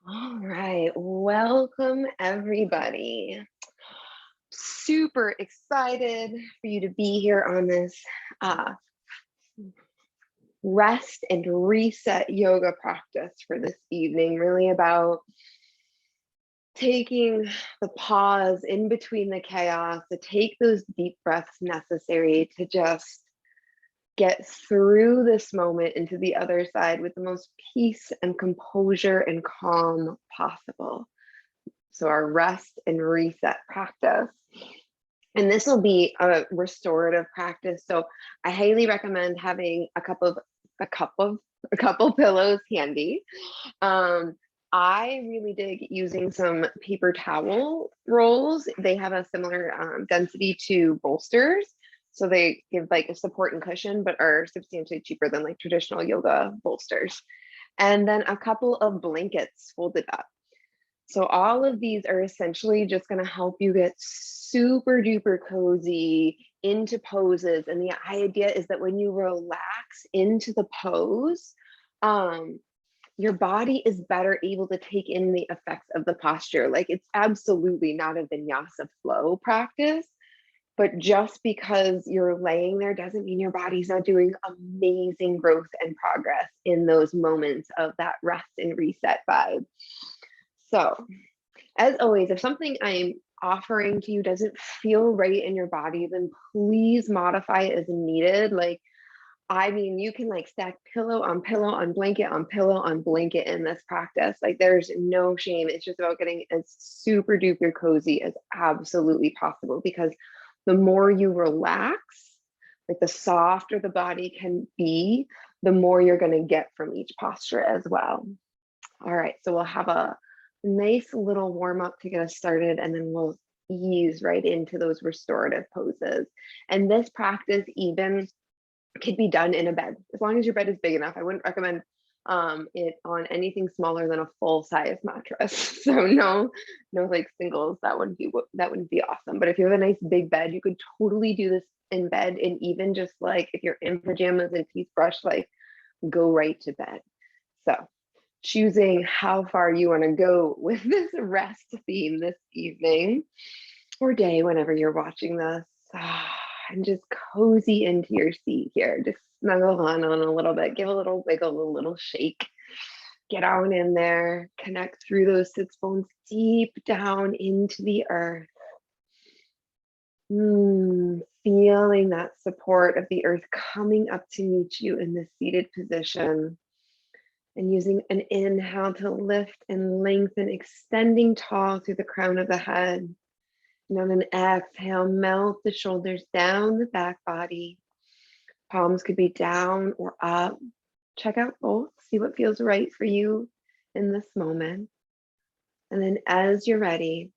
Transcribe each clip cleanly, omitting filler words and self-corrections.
All right, welcome everybody. Super excited for you to be here on this uh, rest and reset yoga practice for this evening. Really about taking the pause in between the chaos, to take those deep breaths necessary to just get through this moment into the other side with the most peace and composure and calm possible. So our rest and reset practice. And this will be a restorative practice. So I highly recommend having a couple pillows handy. I really dig using some paper towel rolls. They have a similar density to bolsters. So they give like a support and cushion, but are substantially cheaper than like traditional yoga bolsters. And then a couple of blankets folded up. So all of these are essentially just going to help you get super duper cozy into poses. And the idea is that when you relax into the pose, your body is better able to take in the effects of the posture. Like, it's absolutely not a vinyasa flow practice, but just because you're laying there doesn't mean your body's not doing amazing growth and progress in those moments of that rest and reset vibe. So, as always, if something I'm offering to you doesn't feel right in your body, then please modify it as needed. Like, I mean, you can like stack pillow on blanket on pillow on blanket in this practice. Like, there's no shame. It's just about getting as super duper cozy as absolutely possible, because the more you relax, like the softer the body can be, the more you're going to get from each posture as well. All right, so we'll have a nice little warm up to get us started, and then we'll ease right into those restorative poses. And this practice even could be done in a bed, as long as your bed is big enough. I wouldn't recommend it on anything smaller than a full size mattress. So no like singles. That wouldn't be awesome. But if you have a nice big bed, you could totally do this in bed. And even just like if you're in pajamas and teeth brush, like go right to bed. So choosing how far you want to go with this rest theme this evening or day, whenever you're watching this. And just cozy into your seat here. Just snuggle on a little bit, give a little wiggle, a little shake. Get on in there, connect through those sits bones deep down into the earth. Feeling that support of the earth coming up to meet you in this seated position. And using an inhale to lift and lengthen, extending tall through the crown of the head. And on an exhale, melt the shoulders down the back body. Palms could be down or up. Check out both, see what feels right for you in this moment. And then as you're ready,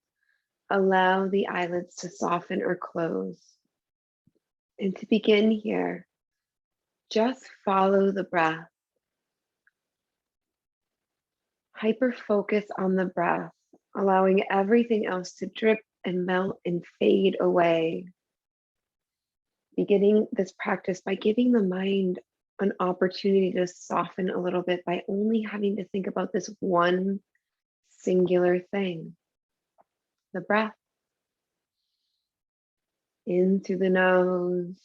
allow the eyelids to soften or close. And to begin here, just follow the breath. Hyper focus on the breath, allowing everything else to drip and melt and fade away. Beginning this practice by giving the mind an opportunity to soften a little bit by only having to think about this one singular thing, the breath. In through the nose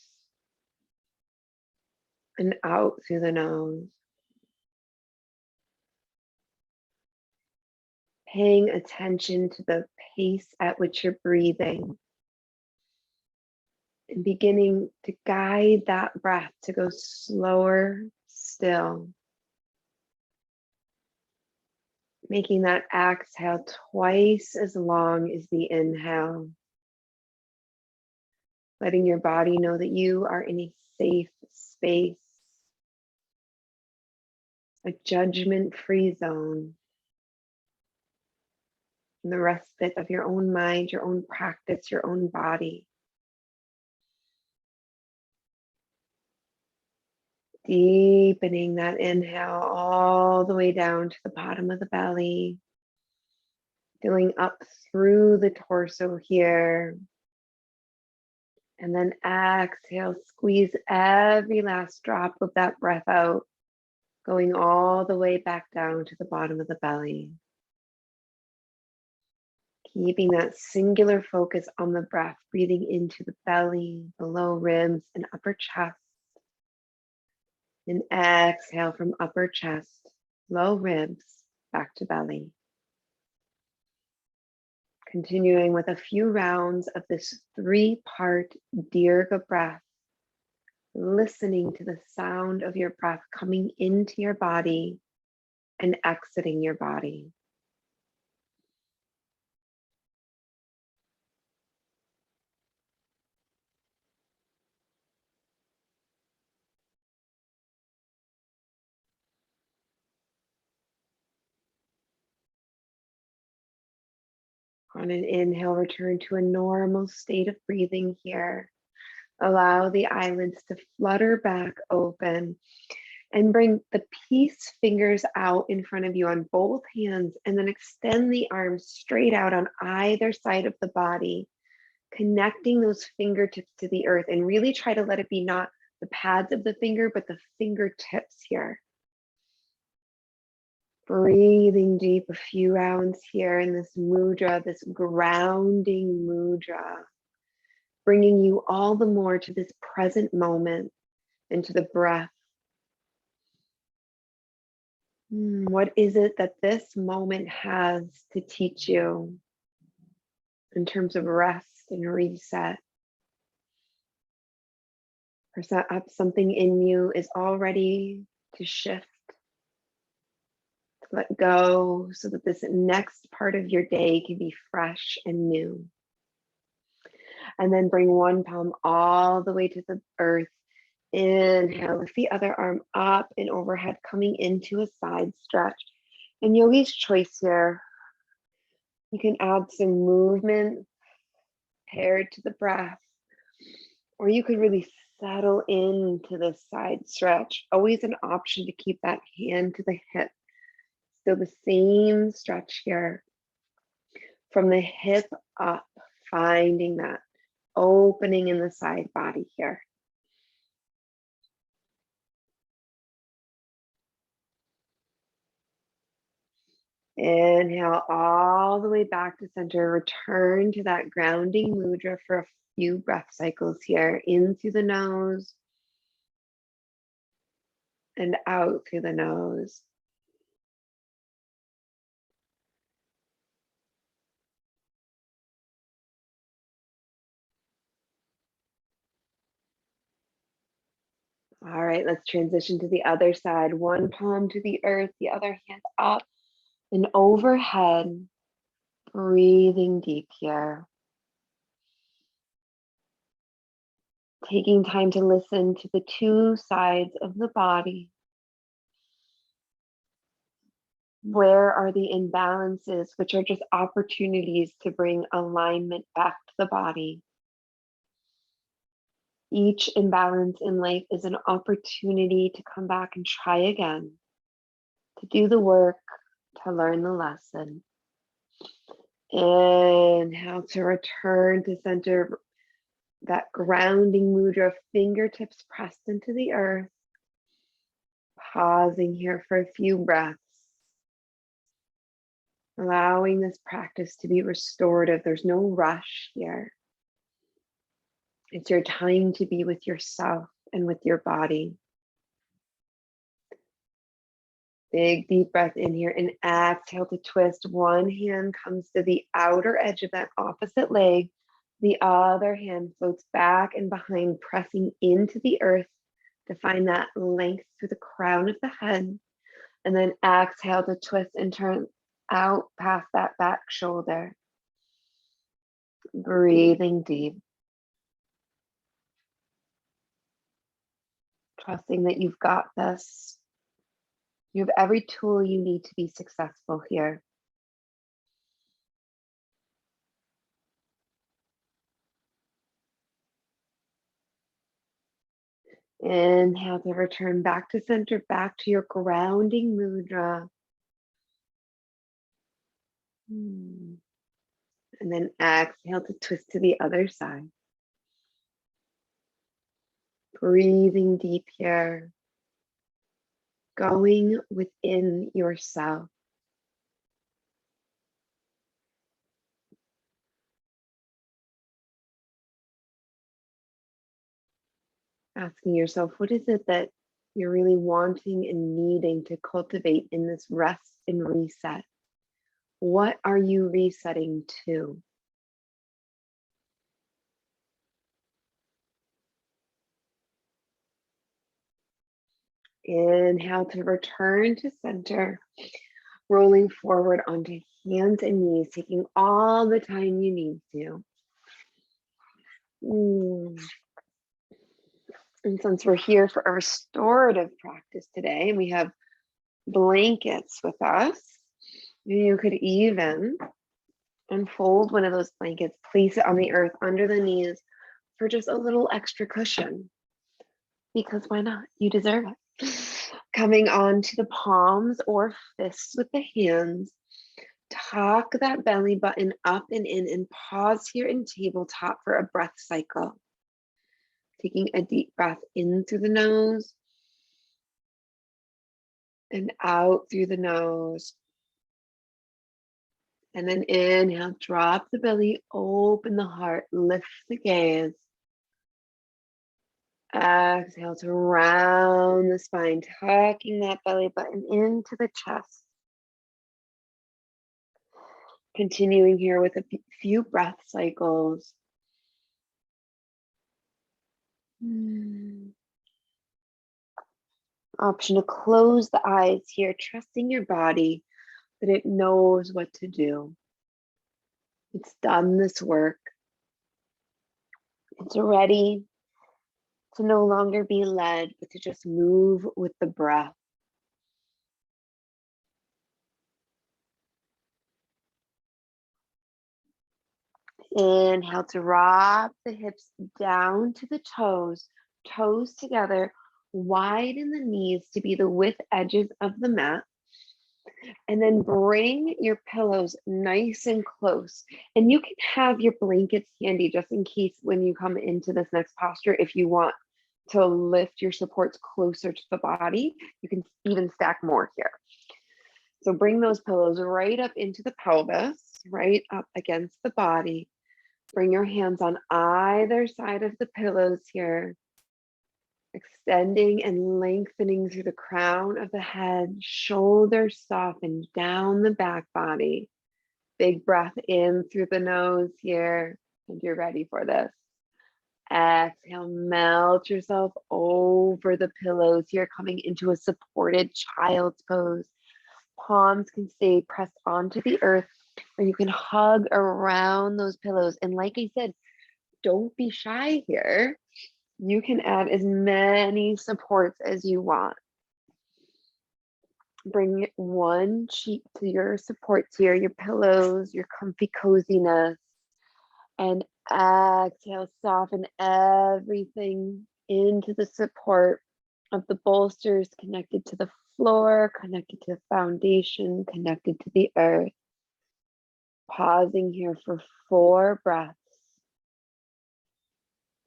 and out through the nose. Paying attention to the pace at which you're breathing. And beginning to guide that breath to go slower still. Making that exhale twice as long as the inhale. Letting your body know that you are in a safe space, a judgment-free zone. And the respite of your own mind, your own practice, your own body. Deepening that inhale all the way down to the bottom of the belly. Filling up through the torso here. And then exhale, squeeze every last drop of that breath out, going all the way back down to the bottom of the belly. Keeping that singular focus on the breath, breathing into the belly, the low ribs, and upper chest. And exhale from upper chest, low ribs, back to belly. Continuing with a few rounds of this 3-part Dirga breath, listening to the sound of your breath coming into your body and exiting your body. On an inhale, return to a normal state of breathing here. Allow the eyelids to flutter back open and bring the peace fingers out in front of you on both hands, and then extend the arms straight out on either side of the body, connecting those fingertips to the earth, and really try to let it be not the pads of the finger, but the fingertips here. Breathing deep a few rounds here in this mudra, this grounding mudra, bringing you all the more to this present moment and to the breath. What is it that this moment has to teach you in terms of rest and reset? Perhaps something in you is all ready to shift, to let go, so that this next part of your day can be fresh and new. And then bring one palm all the way to the earth. Inhale, lift the other arm up and overhead, coming into a side stretch. And yogi's choice here, you can add some movement paired to the breath, or you could really settle into the side stretch. Always an option to keep that hand to the hip. Still the same stretch here. From the hip up, finding that opening in the side body here. Inhale all the way back to center. Return to that grounding mudra for a few breath cycles here. In through the nose and out through the nose. All right, let's transition to the other side. One palm to the earth, the other hand up and overhead. Breathing deep here. Taking time to listen to the two sides of the body. Where are the imbalances, which are just opportunities to bring alignment back to the body? Each imbalance in life is an opportunity to come back and try again, to do the work, to learn the lesson. Inhale to return to center, that grounding mudra, fingertips pressed into the earth. Pausing here for a few breaths. Allowing this practice to be restorative. There's no rush here. It's your time to be with yourself and with your body. Big deep breath in here and exhale to twist. One hand comes to the outer edge of that opposite leg. The other hand floats back and behind, pressing into the earth to find that length through the crown of the head. And then exhale to twist and turn out past that back shoulder. Breathing deep. Trusting that you've got this. You have every tool you need to be successful here. Inhale to return back to center, back to your grounding mudra. And then exhale to twist to the other side. Breathing deep here. Going within yourself. Asking yourself, what is it that you're really wanting and needing to cultivate in this rest and reset? What are you resetting to? Inhale to return to center, rolling forward onto hands and knees, taking all the time you need to. And since we're here for a restorative practice today, and we have blankets with us, you could even unfold one of those blankets, place it on the earth under the knees for just a little extra cushion. Because why not? You deserve it. Coming on to the palms or fists with the hands. Tuck that belly button up and in, and pause here in tabletop for a breath cycle. Taking a deep breath in through the nose and out through the nose. And then inhale, drop the belly, open the heart, lift the gaze. Exhale to round the spine, tucking that belly button into the chest. Continuing here with a few breath cycles. Option to close the eyes here, trusting your body that it knows what to do. It's done this work. It's ready to no longer be led, but to just move with the breath. Inhale to drop the hips down to the toes, toes together, widen the knees to be the width edges of the mat. And then bring your pillows nice and close. And you can have your blankets handy just in case when you come into this next posture, if you want to lift your supports closer to the body, you can even stack more here. So bring those pillows right up into the pelvis, right up against the body. Bring your hands on either side of the pillows here, extending and lengthening through the crown of the head, shoulders soften down the back body. Big breath in through the nose here, and you're ready for this. Exhale, melt yourself over the pillows here, coming into a supported child's pose. Palms can stay pressed onto the earth, or you can hug around those pillows. And like I said, don't be shy here. You can add as many supports as you want. Bring one cheek to your supports here, your pillows, your comfy coziness. And exhale, soften everything into the support of the bolsters, connected to the floor, connected to the foundation, connected to the earth. Pausing here for 4 breaths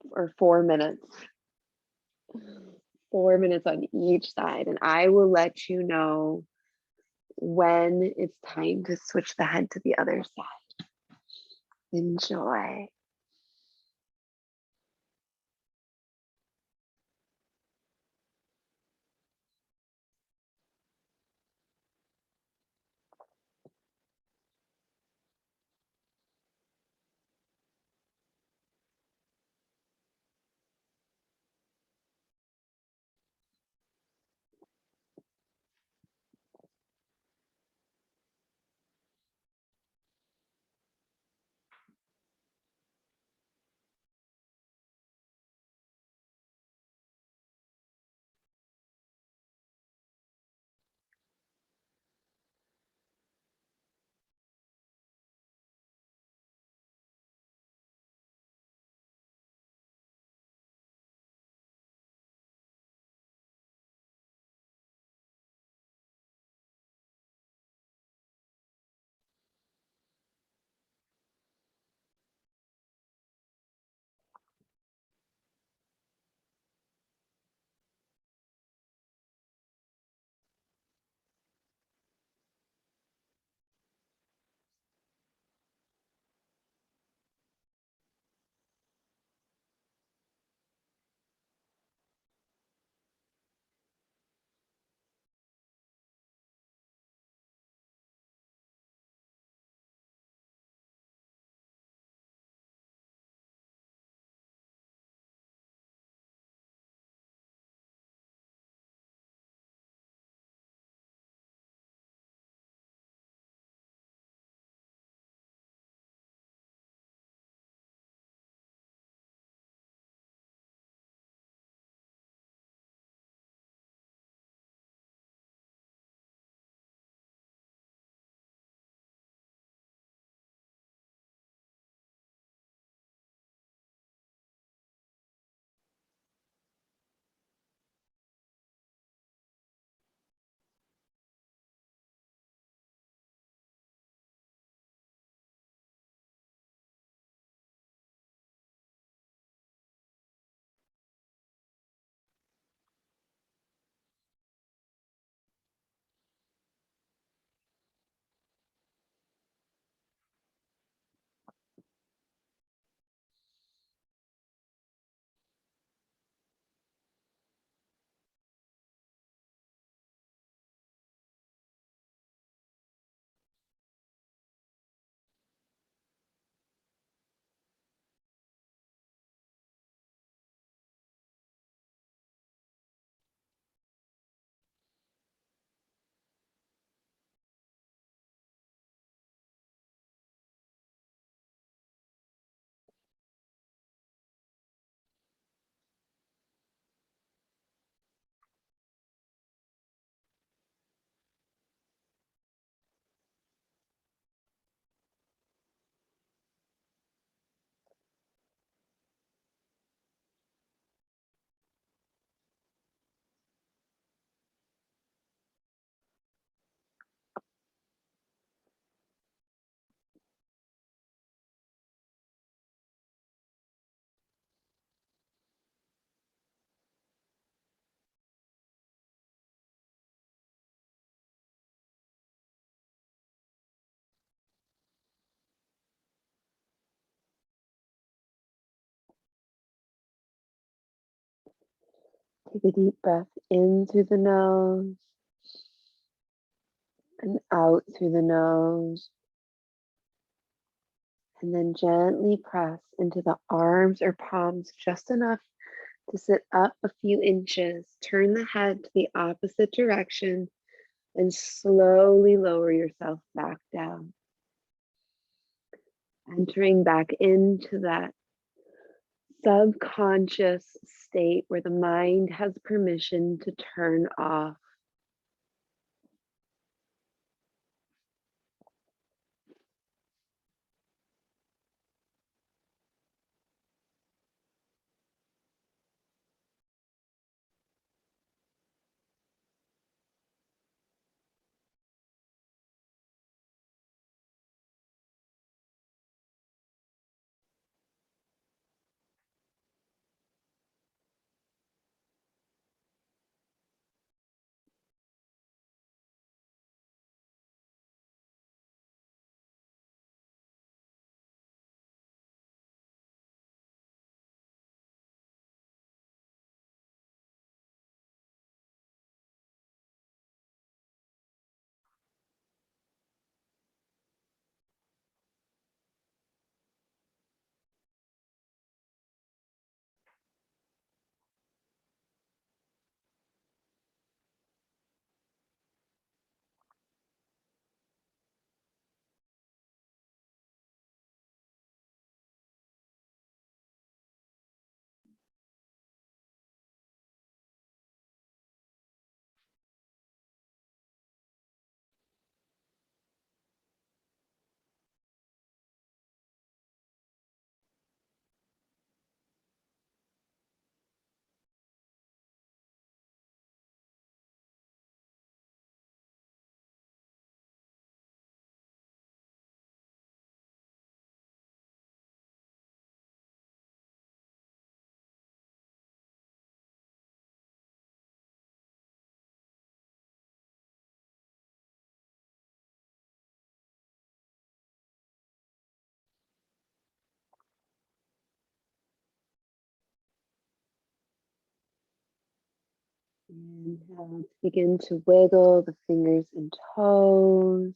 or 4 minutes. 4 minutes on each side, and I will let you know when it's time to switch the head to the other side. Enjoy. Take a deep breath in through the nose and out through the nose. And then gently press into the arms or palms just enough to sit up a few inches. Turn the head to the opposite direction and slowly lower yourself back down. Entering back into that subconscious state where the mind has permission to turn off. Inhale, begin to wiggle the fingers and toes.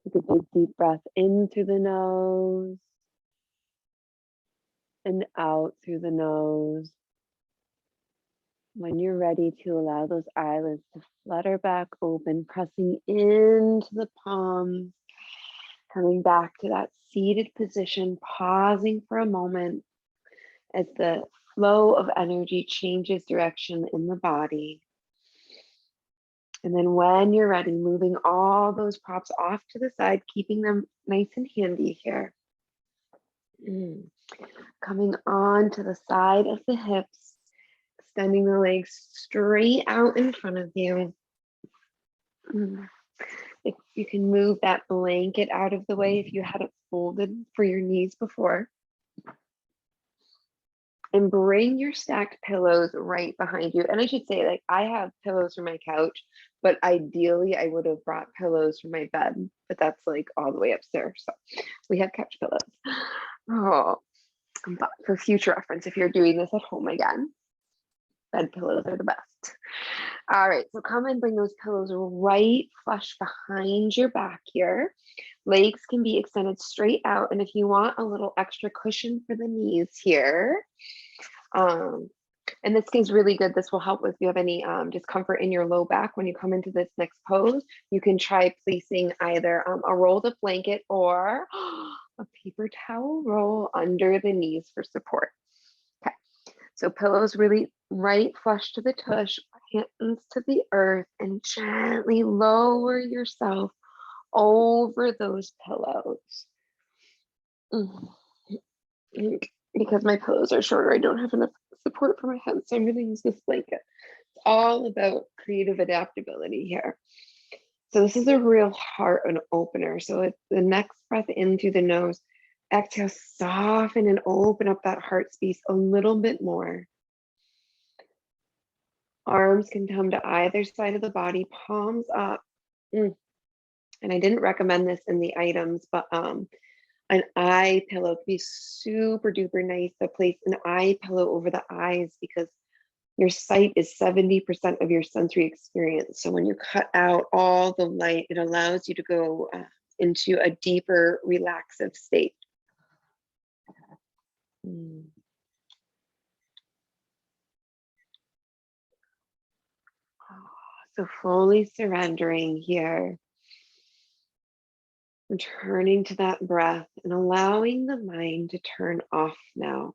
Take a big deep breath in through the nose and out through the nose. When you're ready to allow those eyelids to flutter back open, pressing into the palms, coming back to that seated position, pausing for a moment as the flow of energy changes direction in the body. And then when you're ready, moving all those props off to the side, keeping them nice and handy here. Coming on to the side of the hips, extending the legs straight out in front of you. If you can move that blanket out of the way if you had it folded for your knees before. And bring your stacked pillows right behind you. And I should say, like, I have pillows for my couch, but ideally I would have brought pillows for my bed, but that's like all the way upstairs. So we have couch pillows. Oh, but for future reference, if you're doing this at home again, bed pillows are the best. All right, so come and bring those pillows right flush behind your back here. Legs can be extended straight out. And if you want a little extra cushion for the knees here, and this is really good. This will help if you have any discomfort in your low back when you come into this next pose. You can try placing either a rolled up blanket or a paper towel roll under the knees for support. Okay, so pillows really right flush to the tush, hands to the earth, and gently lower yourself over those pillows. Because my pillows are shorter, I don't have enough support for my head, so I'm going to use this blanket. It's all about creative adaptability here. So this is a real heart opener. So it's the next breath in through the nose. Exhale, soften and open up that heart space a little bit more. Arms can come to either side of the body, palms up. And I didn't recommend this in the items, but an eye pillow can be super duper nice to place an eye pillow over the eyes, because Your sight is 70% of your sensory experience. So when you cut out all the light, it allows you to go into a deeper, relaxive state. Mm. So fully surrendering here, returning to that breath and allowing the mind to turn off now.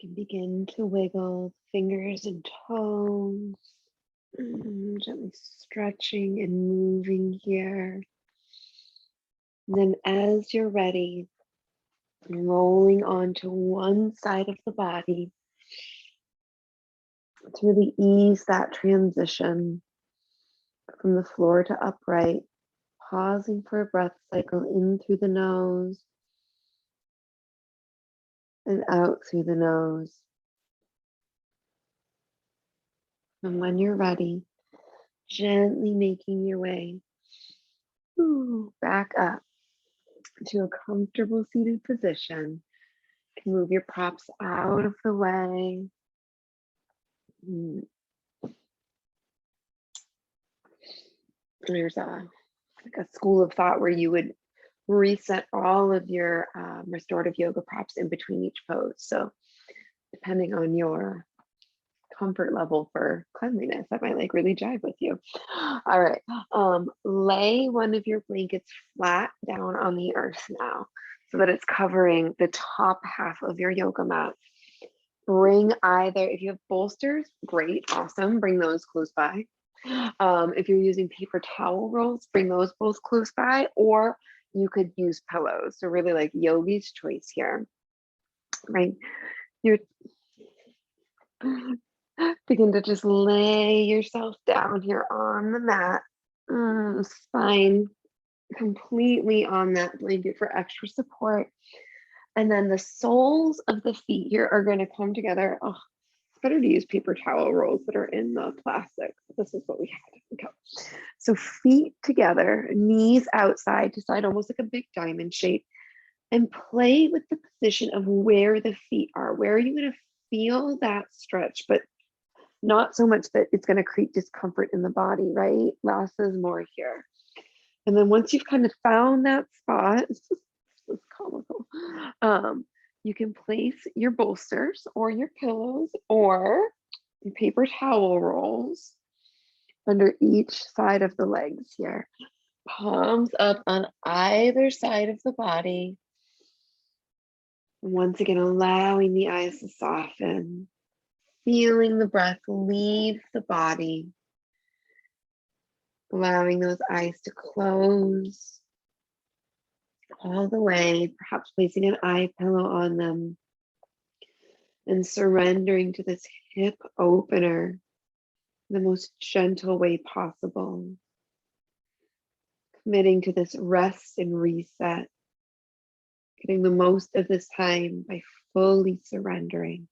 can begin to wiggle fingers and toes, gently stretching and moving here. And then as you're ready, rolling onto one side of the body to really ease that transition from the floor to upright, pausing for a breath cycle in through the nose and out through the nose. And when you're ready, gently making your way back up to a comfortable seated position. You can move your props out of the way. There's like a school of thought where you would reset all of your restorative yoga props in between each pose. So depending on your comfort level for cleanliness, that might like really jive with you. All right, lay one of your blankets flat down on the earth now so that it's covering the top half of your yoga mat. Bring either, if you have bolsters, great, awesome, bring those close by. If you're using paper towel rolls, bring those both close by, or you could use pillows. So really like yogi's choice here, right? You're begin to just lay yourself down here on the mat, spine completely on that blanket for extra support. And then the soles of the feet here are going to come together. Oh, it's better to use paper towel rolls that are in the plastic. This is what we had. Okay. So feet together, knees outside to side, almost like a big diamond shape, and play with the position of where the feet are. Where are you going to feel that stretch, but not so much that it's going to create discomfort in the body, right? Less is more here. And then once you've kind of found that spot, it's comical. You can place your bolsters or your pillows or your paper towel rolls under each side of the legs here. Palms up on either side of the body. Once again, allowing the eyes to soften, feeling the breath leave the body, allowing those eyes to close all the way, perhaps placing an eye pillow on them and surrendering to this hip opener in the most gentle way possible. Committing to this rest and reset, getting the most of this time by fully surrendering.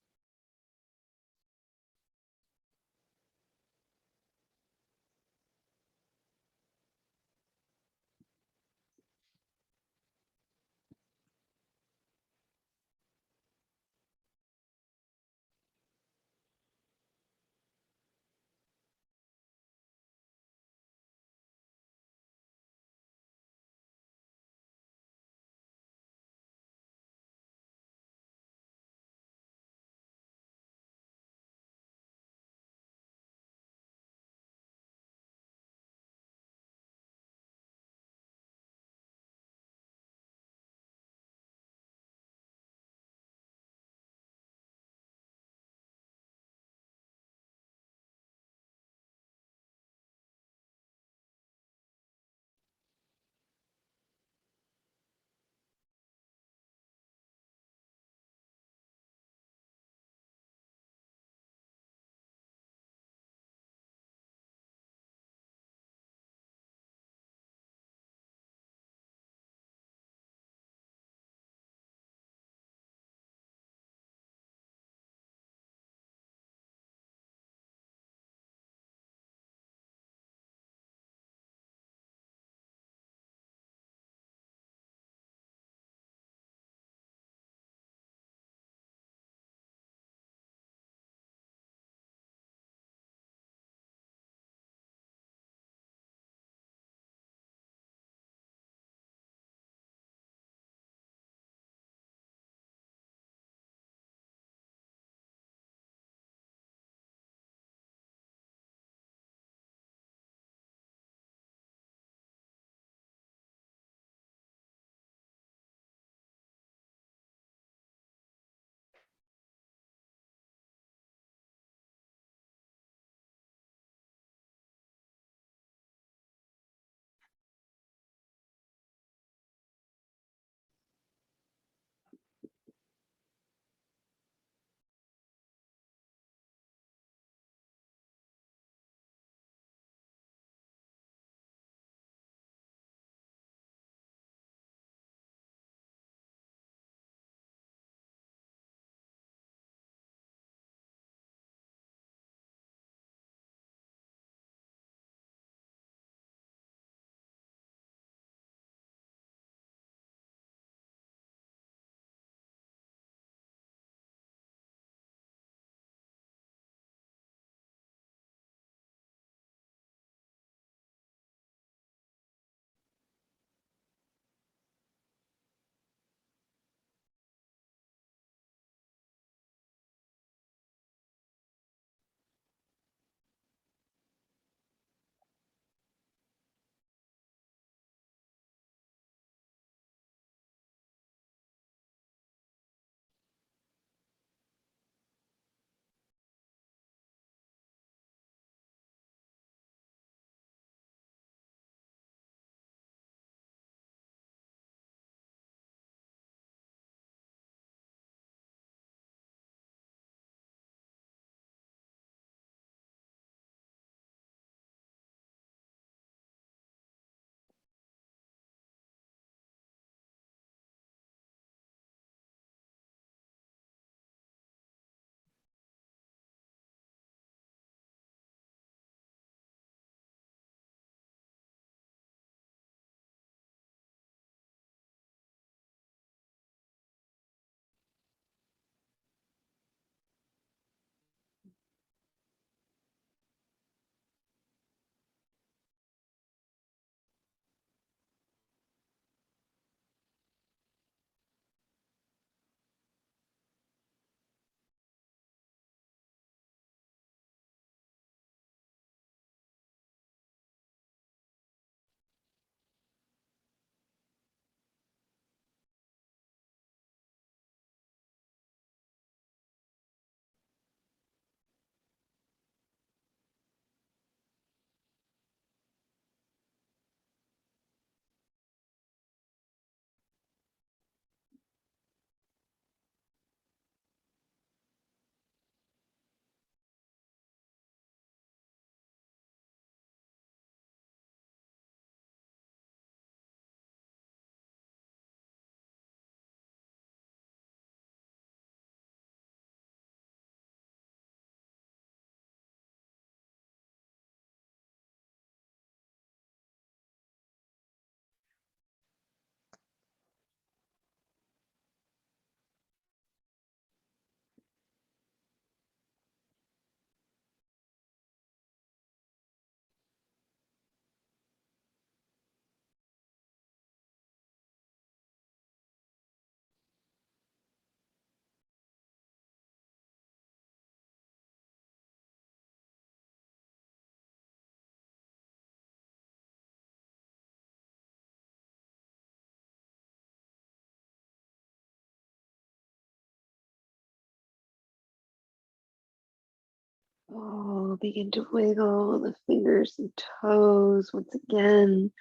Oh, begin to wiggle the fingers and toes once again,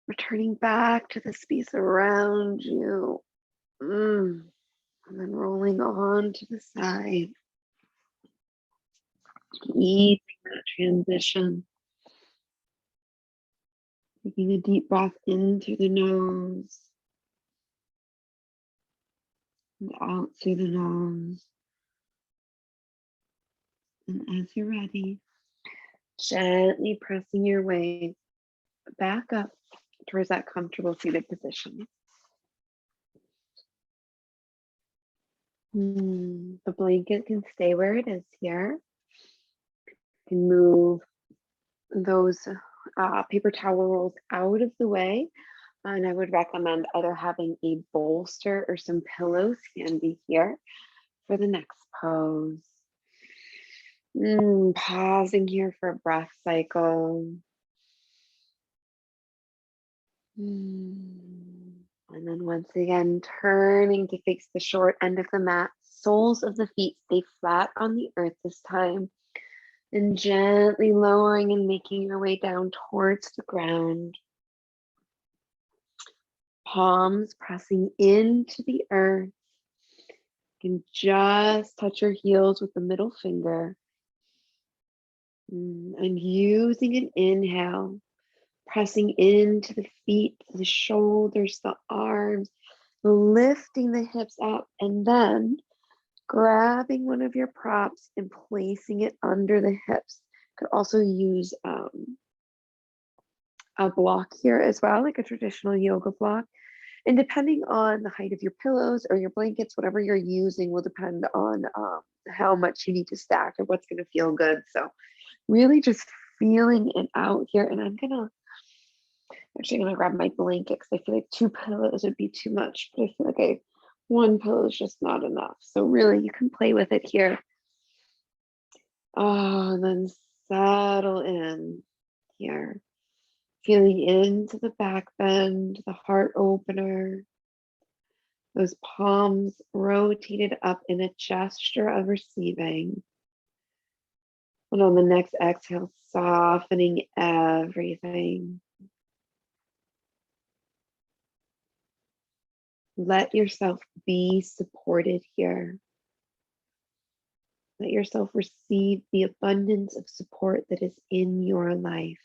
returning back to the space around you. And then rolling on to the side, easing that transition. Taking a deep breath in through the nose and out through the nose. And as you're ready, gently pressing your way back up towards that comfortable seated position. The blanket can stay where it is here. You can move those paper towel rolls out of the way. And I would recommend either having a bolster or some pillows handy here for the next pose. Pausing here for a breath cycle. And then once again, turning to face the short end of the mat. Soles of the feet stay flat on the earth this time. And gently lowering and making your way down towards the ground. Palms pressing into the earth. You can just touch your heels with the middle finger. And using an inhale, pressing into the feet, the shoulders, the arms, lifting the hips up, and then grabbing one of your props and placing it under the hips. Could also use a block here as well, like a traditional yoga block. And depending on the height of your pillows or your blankets, whatever you're using will depend on how much you need to stack or what's going to feel good. So really just feeling it out here. And I'm actually gonna grab my blanket because I feel like 2 pillows would be too much, but I feel like one pillow is just not enough. So really you can play with it here. Oh, and then settle in here. Feeling into the back bend, the heart opener. Those palms rotated up in a gesture of receiving. And on the next exhale, softening everything. Let yourself be supported here. Let yourself receive the abundance of support that is in your life.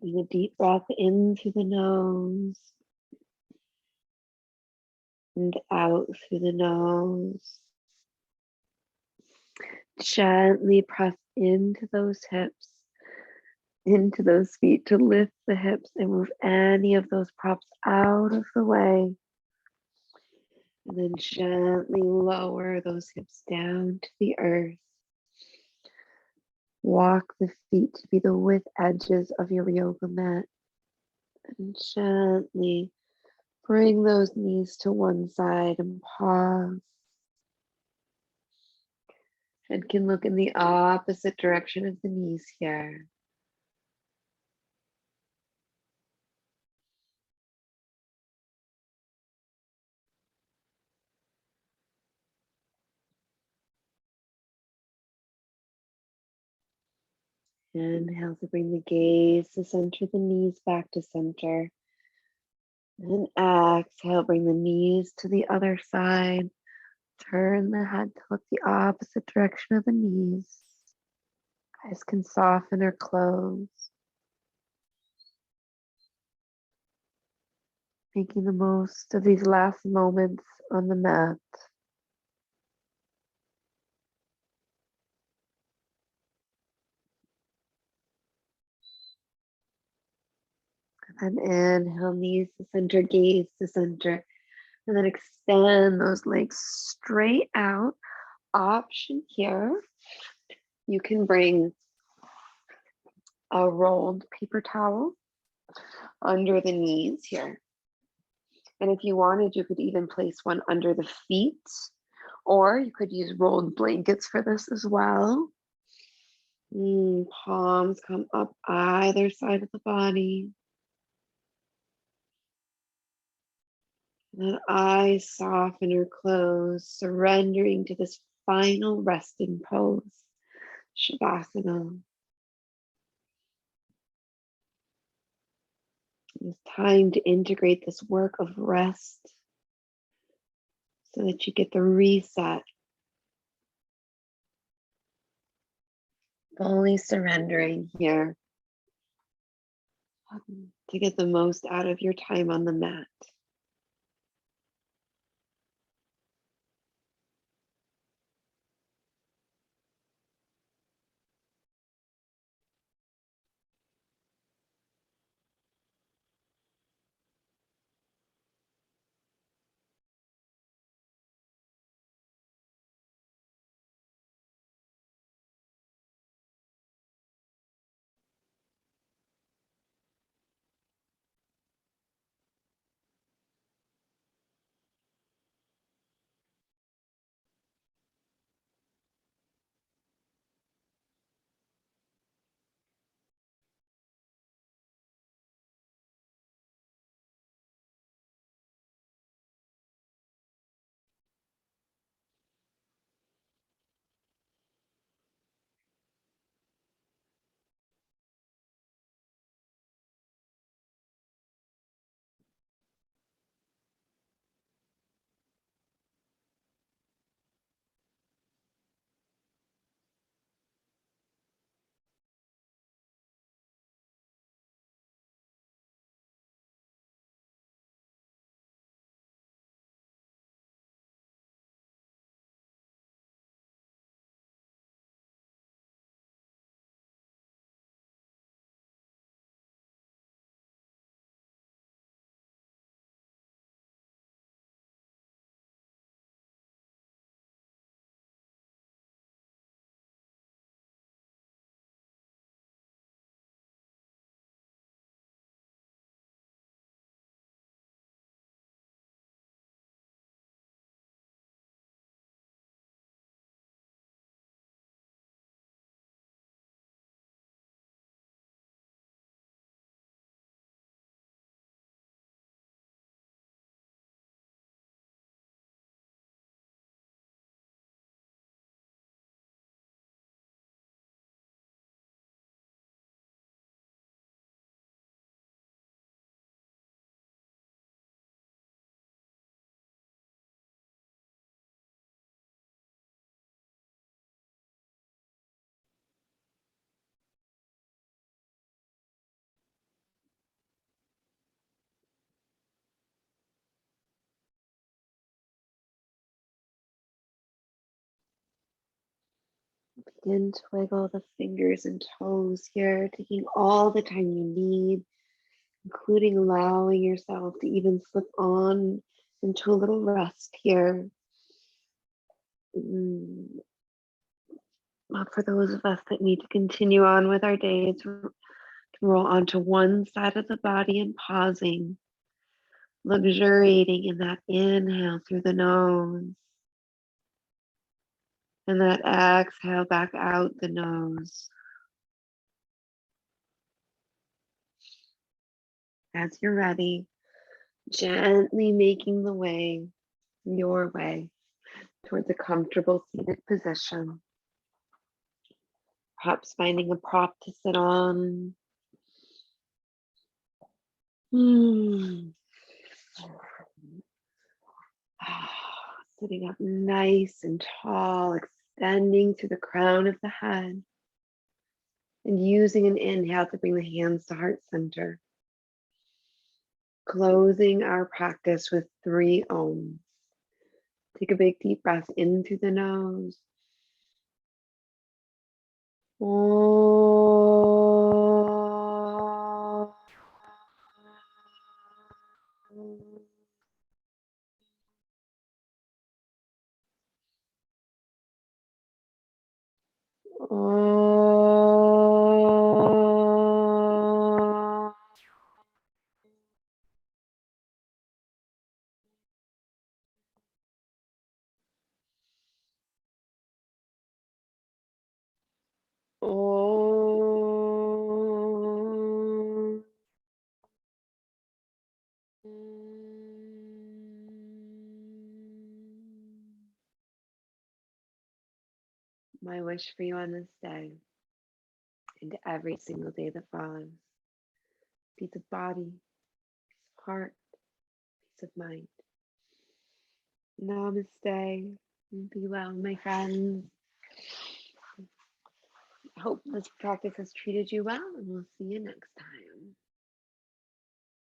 Taking a deep breath in through the nose and out through the nose. Gently press into those hips, into those feet to lift the hips and move any of those props out of the way. And then gently lower those hips down to the earth. Walk the feet to be the width edges of your yoga mat. And gently bring those knees to one side and pause. And can look in the opposite direction of the knees here. Inhale to bring the gaze to center, the knees back to center. And exhale, bring the knees to the other side. Turn the head to look the opposite direction of the knees. Eyes can soften or close. Making the most of these last moments on the mat. And inhale, knees to center, gaze to center. And then extend those legs straight out. Option here, you can bring a rolled paper towel under the knees here. And if you wanted, you could even place one under the feet, or you could use rolled blankets for this as well. Palms come up either side of the body. And then eyes soften or close, surrendering to this final resting pose, Shavasana. It's time to integrate this work of rest so that you get the reset, fully surrendering here to get the most out of your time on the mat. Begin to wiggle the fingers and toes here, taking all the time you need, including allowing yourself to even slip on into a little rest here. For those of us that need to continue on with our days, roll onto one side of the body and pausing, luxuriating in that inhale through the nose and that exhale back out the nose. As you're ready, gently making the way, your way, towards a comfortable seated position. Perhaps finding a prop to sit on. Sitting up nice and tall, extending to the crown of the head. And using an inhale to bring the hands to heart center. Closing our practice with 3 ohms. Take a big deep breath into the nose. My wish for you on this day and every single day that follows: peace of body, peace of heart, peace of mind. Namaste. Be well, my friends. I hope this practice has treated you well, and we'll see you next time.